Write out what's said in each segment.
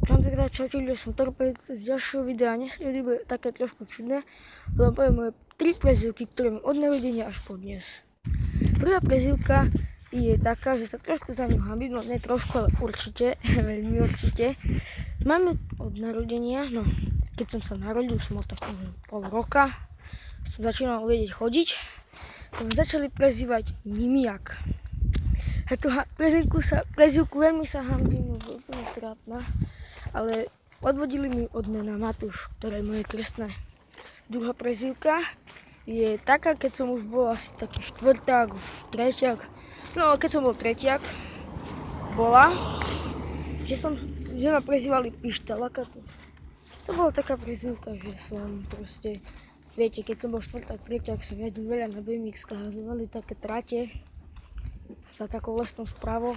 Mám teda čaute, ľudia, som Torped z ďalšieho videa. Dnes bude také trošku čudné, lebo poviem moje 3 prezývky, ktoré mám od narodenia až po dnes. Prvá prezývka je taká, že sa trošku za ňu hanbím, no ne trošku, ale určite, veľmi určite. Mám ju od narodenia, no keď som sa narodil, som mal tak pol roka, som začínal vedieť chodiť, tak ma začali prezývať Mimiak. A tú prezývku veľmi sa hanbím, no úplne trápna, ale odvodili mi od mena Matúš, ktoré je moje krstné. Druhá prezývka je taká, keď som už bol asi taký štvrták, už treťák. No keď som bol treťák, bola, že ma prezývali Pištelaka. To bola taká prezývka, že som proste, viete, keď som bol štvrták, treťák, som jazdil veľa na BMX-kách, sme mali také trate za takou lesnou správou.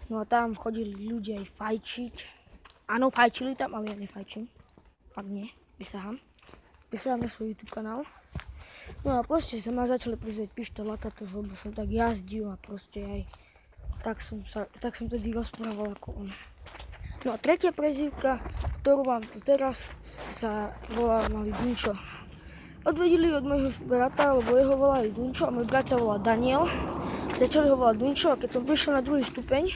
No a tam chodili ľudia aj fajčiť. Áno, fajčili tam, ale ja nefajčím. Fakt nie, vysahám. Vysahám na svoj YouTube kanál. No a proste sa ma začali prezývať Pištelaka, lebo som tak jazdil a proste aj tak som tedy rozprával ako on. No a tretia prezývka, ktorú mám tu teraz, sa volá Malý Dunčo. Odvedili od môjho brata, lebo jeho volali Dunčo a môj brat sa volá Daniel. Začali ho volať Dunčo a keď som prišiel na druhý stupeň,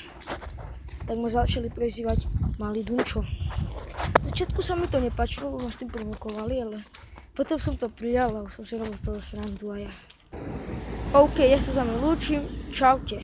tak ma začali prezývať Malý Dunčo. V začiatku sa mi to nepáčilo, lebo ma s tým provokovali, ale potom som to prijal a som si robil z toho srandu aj ja. OK, ja sa s vami lúčim, čaute.